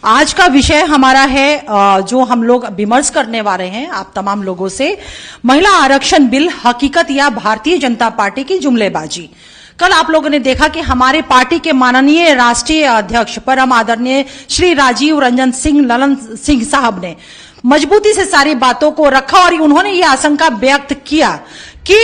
आज का विषय हमारा है जो हम लोग विमर्श करने वाले हैं आप तमाम लोगों से, महिला आरक्षण बिल हकीकत या भारतीय जनता पार्टी की जुमलेबाजी। कल आप लोगों ने देखा कि हमारे पार्टी के माननीय राष्ट्रीय अध्यक्ष परम आदरणीय श्री राजीव रंजन सिंह ललन सिंह साहब ने मजबूती से सारी बातों को रखा और उन्होंने ये आशंका व्यक्त किया कि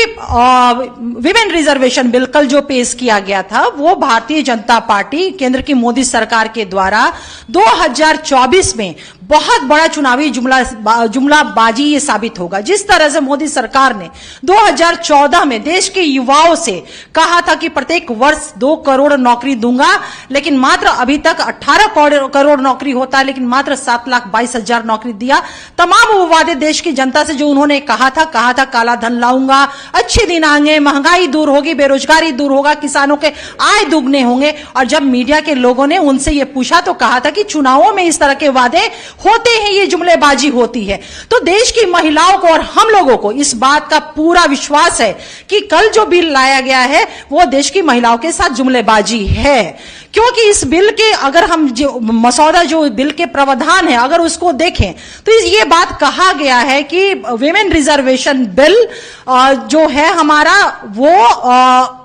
विमेन रिजर्वेशन बिल कल जो पेश किया गया था वो भारतीय जनता पार्टी केंद्र की मोदी सरकार के द्वारा 2024 में बहुत बड़ा चुनावी जुमलाबाजी ये साबित होगा। जिस तरह से मोदी सरकार ने 2014 में देश के युवाओं से कहा था कि प्रत्येक वर्ष 2 करोड़ नौकरी दूंगा, लेकिन मात्र अभी तक 18 करोड़ नौकरी होता है, लेकिन मात्र 7,22,000 नौकरी दिया। तमाम वो वादे देश की जनता से जो उन्होंने कहा था काला धन लाऊंगा, अच्छे दिन आएंगे, महंगाई दूर होगी, बेरोजगारी दूर होगा, किसानों के आय दुगने होंगे। और जब मीडिया के लोगों ने उनसे ये पूछा तो कहा था कि चुनावों में इस तरह के वादे होते हैं, ये जुमलेबाजी होती है। तो देश की महिलाओं को और हम लोगों को इस बात का पूरा विश्वास है कि कल जो बिल लाया गया है वो देश की महिलाओं के साथ जुमलेबाजी है, क्योंकि इस बिल के अगर हम जो मसौदा जो बिल के प्रावधान है अगर उसको देखें तो ये बात कहा गया है कि विमेन रिजर्वेशन बिल जो है हमारा वो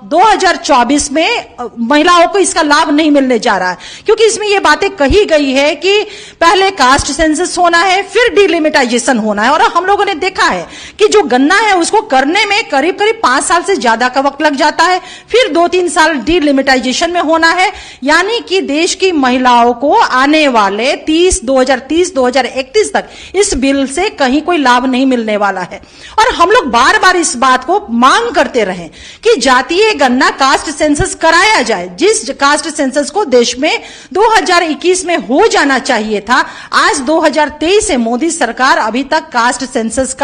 2024 में महिलाओं को इसका लाभ नहीं मिलने जा रहा है, क्योंकि इसमें ये बातें कही गई है कि पहले कास्ट सेंसस होना है, फिर डिलिमिटाइजेशन होना है। और हम लोगों ने देखा है कि जो गणना है उसको करने में करीब 5 साल से ज्यादा का वक्त लग जाता है, फिर 2-3 साल डिलिमिटाइजेशन में होना है। यानी कि देश की महिलाओं को आने वाले 2030-2031 तक इस बिल से कहीं कोई लाभ नहीं मिलने वाला है। और हम लोग बार बार इस बात को मांग करते रहे कि जातीय गणना कास्ट सेंसस कराया जाए, जिस कास्ट सेंसस को देश में 2021 में हो जाना चाहिए था। आज 2023 से मोदी सरकार अभी तक कास्ट सेंसस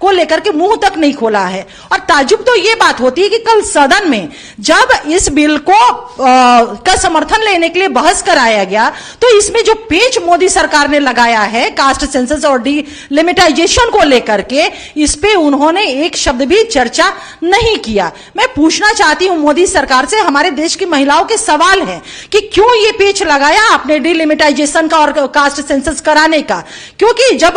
को लेकर के मुंह तक नहीं खोला है। और ताजुब तो ये बात होती है कि कल सदन में जब इस बिल को का समर्थन लेने के लिए बहस कराया गया तो इसमें जो पेच मोदी सरकार ने लगाया है कास्ट सेंसस और डिलिमिटाइजेशन को लेकर के, इस पे उन्होंने एक शब्द भी चर्चा नहीं किया। मैं पूछना चाहती हूं मोदी सरकार से, हमारे देश की महिलाओं के सवाल है कि क्यों ये पेच लगाया आपने डिलिमिटाइजेशन का और कास्ट सेंसस कराने का? क्योंकि जब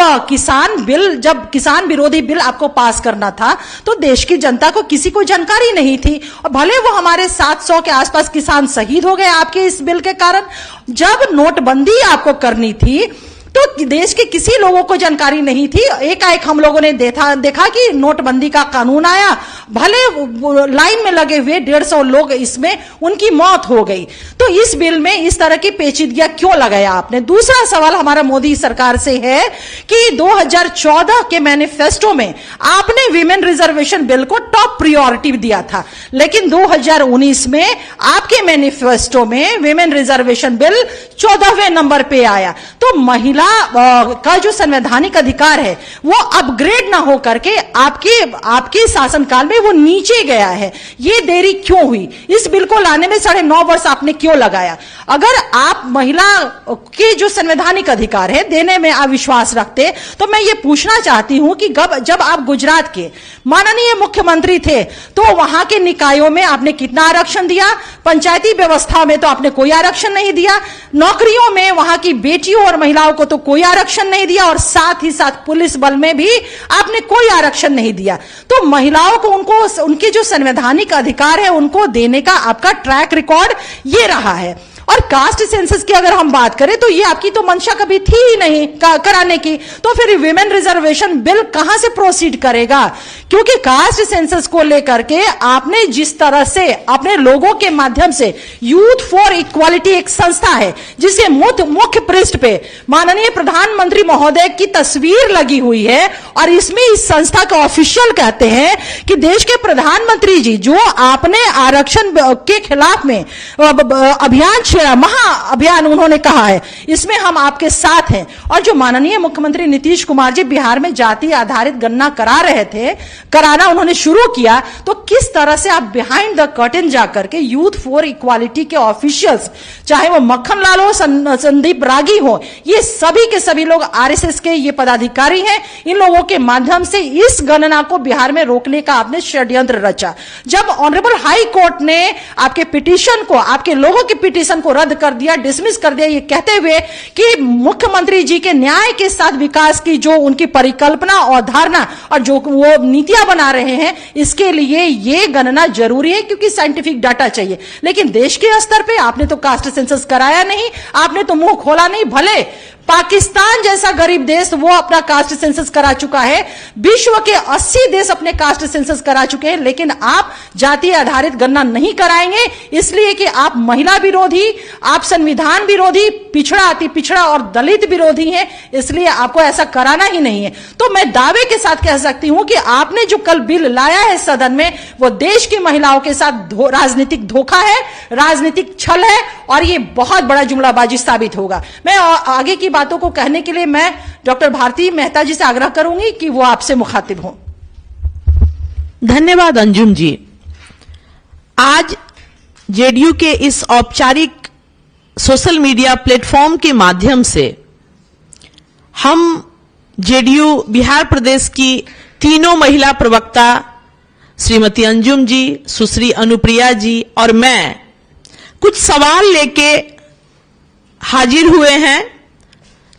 किसान विरोधी बिल आपको पास करना था तो देश की जनता को किसी को जानकारी नहीं थी, और भले वो हमारे 700 के आसपास किसान शहीद हो गए आपके इस बिल के कारण। जब नोटबंदी आपको करनी थी तो देश के किसी लोगों को जानकारी नहीं थी। एकाएक हम लोगों ने देखा कि नोटबंदी का कानून आया, भले लाइन में लगे हुए 150 लोग इसमें उनकी मौत हो गई। तो इस बिल में इस तरह की पेचीदगियां क्यों लगाया आपने? दूसरा सवाल हमारा मोदी सरकार से है कि 2014 के मैनिफेस्टो में आपने विमेन रिजर्वेशन बिल को टॉप प्रायोरिटी दिया था, लेकिन 2019 में आपके मैनिफेस्टो में विमेन रिजर्वेशन बिल 14वें नंबर पे आया। तो महिला का जो संवैधानिक अधिकार है वो अपग्रेड ना हो करके आपके शासनकाल में वो नीचे गया है। ये देरी क्यों हुई? इस बिल को लाने में 9.5 वर्ष आपने क्यों लगाया? अगर आप महिला के जो संवैधानिक अधिकार है देने में आप विश्वास रखते तो मैं ये पूछना चाहती हूं कि जब आप गुजरात के माननीय मुख्यमंत्री थे तो वहां के निकायों में आपने कितना आरक्षण दिया? पंचायती व्यवस्था में तो आपने कोई आरक्षण नहीं दिया, नौकरियों में वहां की बेटियों और महिलाओं को तो कोई आरक्षण नहीं दिया, और साथ ही साथ पुलिस बल में भी आपने कोई आरक्षण नहीं दिया। तो महिलाओं को उनके जो संवैधानिक अधिकार है उनको देने का आपका ट्रैक रिकॉर्ड ये रहा है। और कास्ट सेंसस की अगर हम बात करें तो ये आपकी तो मंशा कभी थी ही नहीं कराने की, तो फिर विमेन रिजर्वेशन बिल कहां से प्रोसीड करेगा? क्योंकि कास्ट सेंसस को लेकर के आपने जिस तरह से अपने लोगों के माध्यम से यूथ फॉर इक्वालिटी एक संस्था है जिसके मुख्य पृष्ठ पे माननीय प्रधानमंत्री महोदय की तस्वीर लगी हुई है, और इसमें इस संस्था के ऑफिशियल कहते हैं कि देश के प्रधानमंत्री जी जो आपने आरक्षण के खिलाफ में अभियान महाअभियान उन्होंने कहा है, इसमें हम आपके साथ हैं। और जो माननीय मुख्यमंत्री नीतीश कुमार जी बिहार में जाति आधारित गणना कराना उन्होंने शुरू किया, तो किस तरह से आप बिहाइंड द कर्टेन जाकर के यूथ फॉर इक्वालिटी के ऑफिशियल्स, चाहे वो मक्खन लाल हो, संदीप रागी हो, ये सभी के सभी लोग आरएसएस के ये पदाधिकारी हैं, इन लोगों के माध्यम से इस गणना को बिहार में रोकने का आपने षड्यंत्र रचा। जब ऑनरेबल हाई कोर्ट ने आपके पिटीशन को, आपके लोगों के पिटीशन को को रद्द कर दिया, डिसमिस कर दिया, ये कहते हुए कि मुख्यमंत्री जी के न्याय के साथ विकास की जो उनकी परिकल्पना और धारणा और जो वो नीतियां बना रहे हैं, इसके लिए ये गणना जरूरी है क्योंकि साइंटिफिक डाटा चाहिए। लेकिन देश के स्तर पे आपने तो कास्ट सेंसस कराया नहीं, आपने तो मुंह खोला नहीं। भले पाकिस्तान जैसा गरीब देश वो अपना कास्ट सेंसस करा चुका है, विश्व के 80 देश अपने कास्ट सेंसस करा चुके हैं, लेकिन आप जाति आधारित गणना नहीं कराएंगे, इसलिए कि आप महिला विरोधी, आप संविधान विरोधी, पिछड़ा, अति पिछड़ा और दलित विरोधी हैं, इसलिए आपको ऐसा कराना ही नहीं है। तो मैं दावे के साथ कह सकती हूं कि आपने जो कल बिल लाया है सदन में, वो देश की महिलाओं के साथ राजनीतिक धोखा है, राजनीतिक छल है और ये बहुत बड़ा जुमलाबाजी साबित होगा। मैं आगे की बातों को कहने के लिए मैं डॉक्टर भारती मेहता जी से आग्रह करूंगी कि वो आपसे मुखातिब हों। धन्यवाद अंजुम जी। आज जेडीयू के इस औपचारिक सोशल मीडिया प्लेटफॉर्म के माध्यम से हम जेडीयू बिहार प्रदेश की तीनों महिला प्रवक्ता श्रीमती अंजुम जी, सुश्री अनुप्रिया जी और मैं कुछ सवाल लेके हाजिर हुए हैं।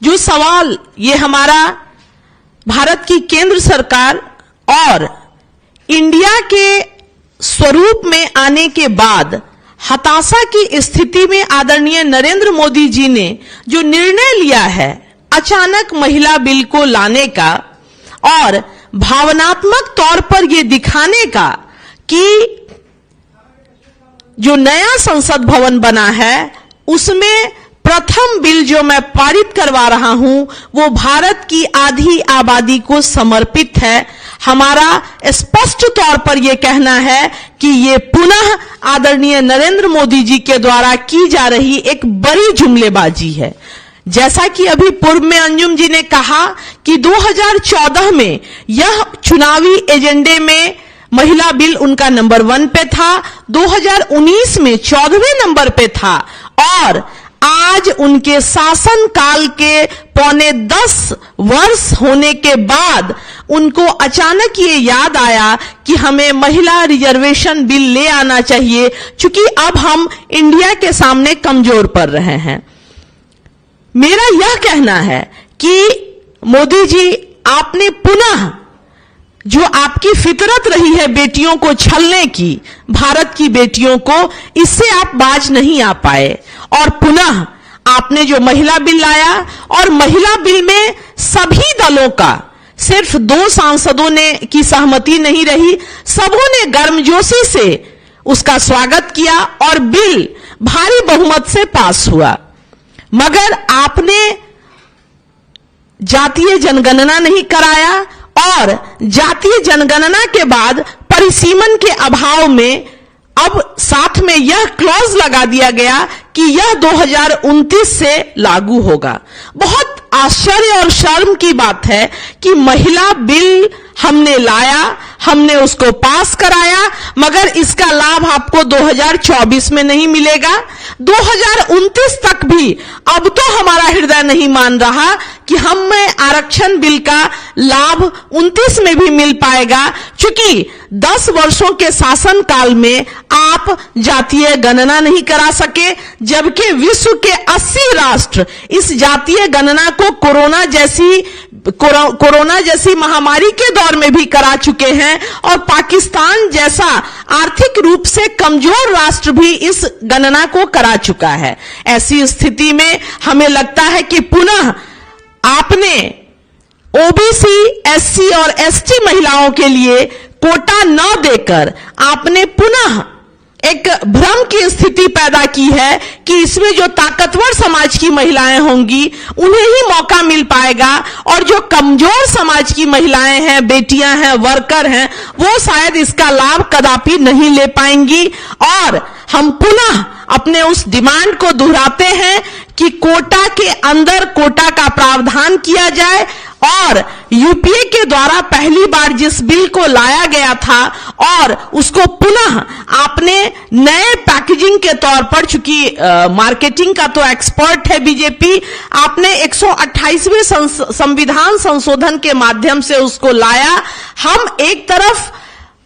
जो सवाल ये हमारा भारत की केंद्र सरकार और इंडिया के स्वरूप में आने के बाद हताशा की स्थिति में आदरणीय नरेंद्र मोदी जी ने जो निर्णय लिया है अचानक महिला बिल को लाने का और भावनात्मक तौर पर यह दिखाने का कि जो नया संसद भवन बना है उसमें प्रथम बिल जो मैं पारित करवा रहा हूं वो भारत की आधी आबादी को समर्पित है। हमारा स्पष्ट तौर पर यह कहना है कि ये पुनः आदरणीय नरेंद्र मोदी जी के द्वारा की जा रही एक बड़ी जुमलेबाजी है। जैसा कि अभी पूर्व में अंजुम जी ने कहा कि 2014 में यह चुनावी एजेंडे में महिला बिल उनका नंबर 1 पे था, 2019 में 14वें नंबर पे था और आज उनके शासन काल के पौने 10 वर्ष होने के बाद उनको अचानक ये याद आया कि हमें महिला रिजर्वेशन बिल ले आना चाहिए, क्योंकि अब हम इंडिया के सामने कमजोर पड़ रहे हैं। मेरा यह कहना है कि मोदी जी, आपने पुनः जो आपकी फितरत रही है बेटियों को छलने की, भारत की बेटियों को, इससे आप बाज नहीं आ पाए और पुनः आपने जो महिला बिल लाया और महिला बिल में सभी दलों का, सिर्फ 2 सांसदों ने की सहमति नहीं रही, सबों ने गर्मजोशी से उसका स्वागत किया और बिल भारी बहुमत से पास हुआ। मगर आपने जातीय जनगणना नहीं कराया और जातीय जनगणना के बाद परिसीमन के अभाव में अब साथ में यह क्लॉज लगा दिया गया कि यह 2029 से लागू होगा। बहुत आश्चर्य और शर्म की बात है कि महिला बिल हमने लाया, हमने उसको पास कराया, मगर इसका लाभ आपको 2024 में नहीं मिलेगा। 2029 तक भी अब तो हमारा हृदय नहीं मान रहा कि हमें आरक्षण बिल का लाभ 29 में भी मिल पाएगा, क्योंकि 10 वर्षों के शासन काल में आप जातीय गणना नहीं करा सके, जबकि विश्व के 80 राष्ट्र इस जातीय गणना को कोरोना जैसी महामारी के दौर में भी करा चुके हैं और पाकिस्तान जैसा आर्थिक रूप से कमजोर राष्ट्र भी इस गणना को करा चुका है। ऐसी स्थिति में हमें लगता है कि पुनः आपने ओबीसी, एससी और एसटी महिलाओं के लिए कोटा न देकर आपने पुनः एक भ्रम की स्थिति पैदा की है कि इसमें जो ताकतवर समाज की महिलाएं होंगी उन्हें ही मौका मिल पाएगा और जो कमजोर समाज की महिलाएं हैं, बेटियां हैं, वर्कर हैं, वो शायद इसका लाभ कदापि नहीं ले पाएंगी। और हम पुनः अपने उस डिमांड को दोहराते हैं कि कोटा के अंदर कोटा का प्रावधान किया जाए और यूपीए के द्वारा पहली बार जिस बिल को लाया गया था और उसको पुनः आपने नए पैकेजिंग के तौर पर, चूंकि मार्केटिंग का तो एक्सपर्ट है बीजेपी, आपने 128वें संविधान संशोधन के माध्यम से उसको लाया। हम एक तरफ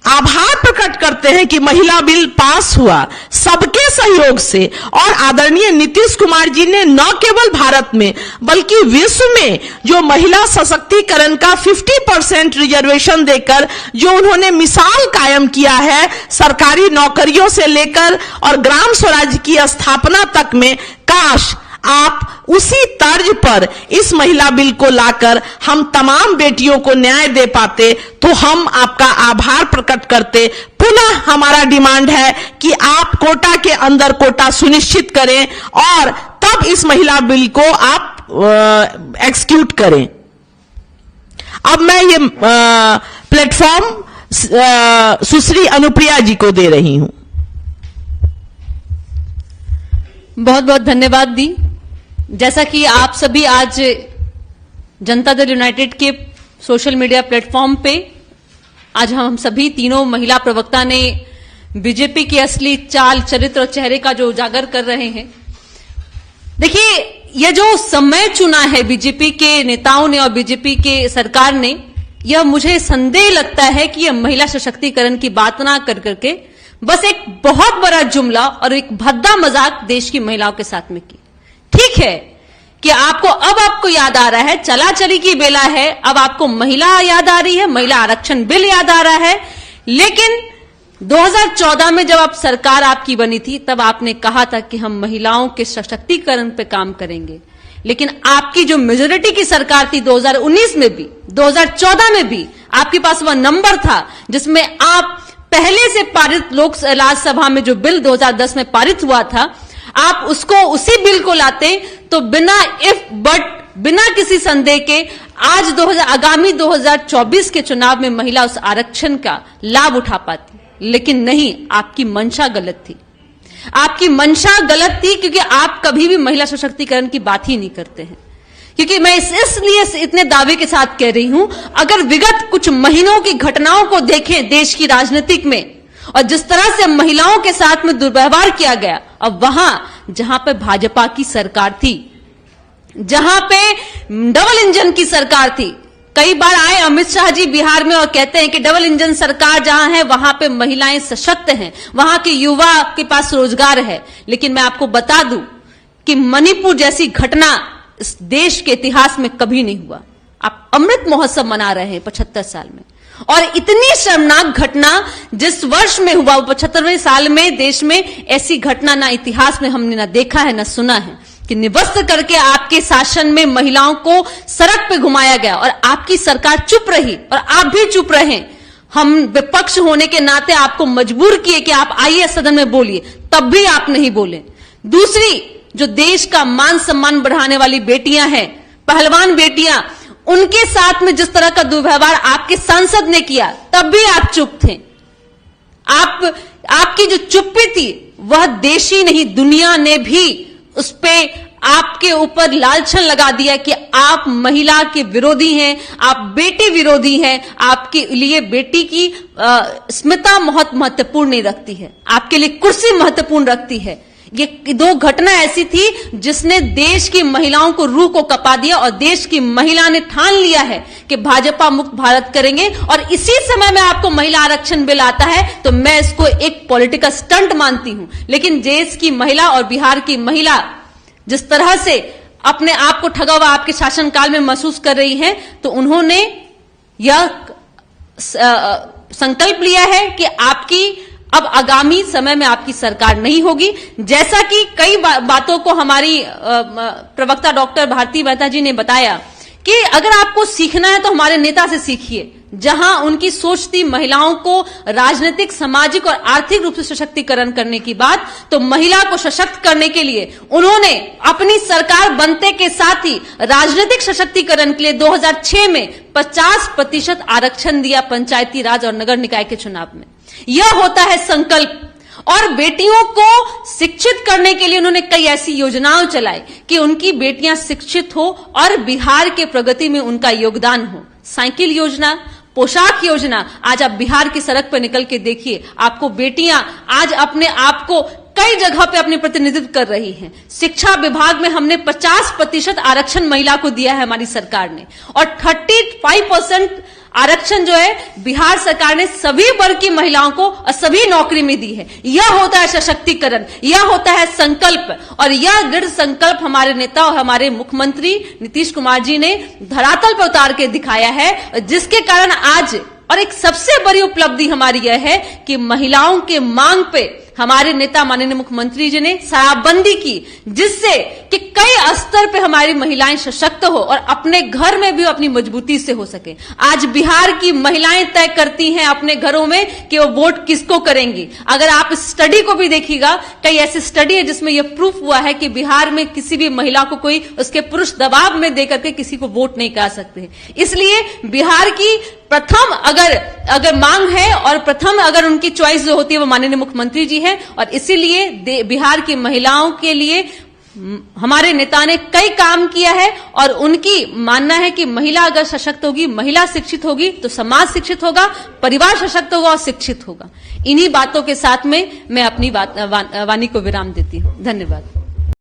आभार प्रकट करते हैं कि महिला बिल पास हुआ सबके सहयोग से, और आदरणीय नीतीश कुमार जी ने न केवल भारत में बल्कि विश्व में जो महिला सशक्तिकरण का 50% रिजर्वेशन देकर जो उन्होंने मिसाल कायम किया है, सरकारी नौकरियों से लेकर और ग्राम स्वराज की स्थापना तक में, काश आप उसी तर्ज पर इस महिला बिल को लाकर हम तमाम बेटियों को न्याय दे पाते तो हम आपका आभार प्रकट करते। पुनः हमारा डिमांड है कि आप कोटा के अंदर कोटा सुनिश्चित करें और तब इस महिला बिल को आप एक्सिक्यूट करें। अब मैं ये प्लेटफॉर्म सुश्री अनुप्रिया जी को दे रही हूं। बहुत बहुत धन्यवाद दी। जैसा कि आप सभी आज जनता दल यूनाइटेड के सोशल मीडिया प्लेटफॉर्म पे आज हम सभी तीनों महिला प्रवक्ता ने बीजेपी की असली चाल, चरित्र और चेहरे का जो उजागर कर रहे हैं। देखिए, यह जो समय चुना है बीजेपी के नेताओं ने और बीजेपी के सरकार ने, यह मुझे संदेह लगता है कि यह महिला सशक्तिकरण की बात ना कर करके बस एक बहुत बड़ा जुमला और एक भद्दा मजाक देश की महिलाओं के साथ में की। ठीक है कि आपको याद आ रहा है, चला चली की बेला है, अब आपको महिला याद आ रही है, महिला आरक्षण बिल याद आ रहा है। लेकिन 2014 में जब आप सरकार आपकी बनी थी, तब आपने कहा था कि हम महिलाओं के सशक्तिकरण पे काम करेंगे। लेकिन आपकी जो मेजोरिटी की सरकार थी 2019 में भी, 2014 में भी आपके पास वह नंबर था जिसमें आप पहले से पारित राज्यसभा में जो बिल 2010 में पारित हुआ था, आप उसको उसी बिल को लाते तो बिना इफ बट, बिना किसी संदेह के आज आगामी 2024 के चुनाव में महिला उस आरक्षण का लाभ उठा पाती। लेकिन नहीं, आपकी मंशा गलत थी। आपकी मंशा गलत थी क्योंकि आप कभी भी महिला सशक्तिकरण की बात ही नहीं करते हैं। क्योंकि मैं इसलिए इतने दावे के साथ कह रही हूं, अगर विगत कुछ महीनों की घटनाओं को देखें देश की राजनीतिक में और जिस तरह से महिलाओं के साथ में दुर्व्यवहार किया गया, अब वहां जहां पे भाजपा की सरकार थी, जहां पे डबल इंजन की सरकार थी, कई बार आए अमित शाह जी बिहार में और कहते हैं कि डबल इंजन सरकार जहां है वहां पे महिलाएं सशक्त हैं, वहां के युवा के पास रोजगार है। लेकिन मैं आपको बता दूं कि मणिपुर जैसी घटना इस देश के इतिहास में कभी नहीं हुआ। आप अमृत महोत्सव मना रहे हैं 75 साल में, और इतनी शर्मनाक घटना जिस वर्ष में हुआ, 75वें साल में देश में ऐसी घटना ना इतिहास में हमने ना देखा है ना सुना है कि निवस्त्र करके आपके शासन में महिलाओं को सड़क पे घुमाया गया और आपकी सरकार चुप रही और आप भी चुप रहे। हम विपक्ष होने के नाते आपको मजबूर किए कि आप आइए सदन में बोलिए, तब भी आप नहीं बोले। दूसरी, जो देश का मान सम्मान बढ़ाने वाली बेटियां हैं, पहलवान बेटियां, उनके साथ में जिस तरह का दुर्व्यवहार आपके सांसद ने किया, तब भी आप चुप थे। आपकी जो चुप्पी थी वह देश ही नहीं दुनिया ने भी उस पे आपके ऊपर लालछन लगा दिया कि आप महिला के विरोधी हैं, आप बेटी विरोधी हैं, आपके लिए बेटी की स्मिता बहुत महत्वपूर्ण नहीं रखती है, आपके लिए कुर्सी महत्वपूर्ण रखती है। ये दो घटना ऐसी थी जिसने देश की महिलाओं को रूह को कपा दिया और देश की महिला ने ठान लिया है कि भाजपा मुक्त भारत करेंगे। और इसी समय में आपको महिला आरक्षण बिल आता है तो मैं इसको एक पॉलिटिकल स्टंट मानती हूं। लेकिन देश की महिला और बिहार की महिला जिस तरह से अपने आप को ठगा हुआ आपके शासनकाल में महसूस कर रही है, तो उन्होंने यह संकल्प लिया है कि आपकी अब आगामी समय में आपकी सरकार नहीं होगी। जैसा कि कई बातों को हमारी प्रवक्ता डॉक्टर भारती मेहता जी ने बताया कि अगर आपको सीखना है तो हमारे नेता से सीखिए, जहां उनकी सोच थी महिलाओं को राजनीतिक, सामाजिक और आर्थिक रूप से सशक्तिकरण करने की बात, तो महिला को सशक्त करने के लिए उन्होंने अपनी सरकार बनते के साथ ही राजनीतिक सशक्तिकरण के लिए 2006 में 50% आरक्षण दिया पंचायती राज और नगर निकाय के चुनाव में। यह होता है संकल्प। और बेटियों को शिक्षित करने के लिए उन्होंने कई ऐसी योजनाएं चलाई कि उनकी बेटियां शिक्षित हो और बिहार के प्रगति में उनका योगदान हो। साइकिल योजना, पोशाक योजना, आज आप बिहार की सड़क पर निकल के देखिए, आपको बेटियां आज अपने आप को कई जगह पे अपने प्रतिनिधित्व कर रही हैं। शिक्षा विभाग में हमने 50% आरक्षण महिला को दिया है हमारी सरकार ने, और 35% आरक्षण जो है बिहार सरकार ने सभी वर्ग की महिलाओं को और सभी नौकरी में दी है। यह होता है सशक्तिकरण, यह होता है संकल्प, और यह दृढ़ संकल्प हमारे नेता और हमारे मुख्यमंत्री नीतीश कुमार जी ने धरातल पर उतार के दिखाया है, जिसके कारण आज और एक सबसे बड़ी उपलब्धि हमारी यह है कि महिलाओं के मांग पे हमारे नेता माननीय मुख्यमंत्री जी ने शराबबंदी की, जिससे कि कई स्तर पे हमारी महिलाएं सशक्त हो और अपने घर में भी अपनी मजबूती से हो सके। आज बिहार की महिलाएं तय करती हैं अपने घरों में कि वो वोट किसको करेंगी। अगर आप इस स्टडी को भी देखिएगा, कई ऐसी स्टडी है जिसमें यह प्रूफ हुआ है कि बिहार में किसी भी महिला को कोई उसके पुरुष दबाव में देकर के किसी को वोट नहीं करा सकते। इसलिए बिहार की प्रथम अगर मांग है और प्रथम अगर उनकी चॉइस जो होती है वो माननीय मुख्यमंत्री जी हैं, और इसीलिए बिहार की महिलाओं के लिए हमारे नेता ने कई काम किया है, और उनकी मानना है कि महिला अगर सशक्त होगी, महिला शिक्षित होगी तो समाज शिक्षित होगा, परिवार सशक्त होगा और शिक्षित होगा। इन्हीं बातों के साथ में मैं अपनी वाणी को विराम देती हूं। धन्यवाद।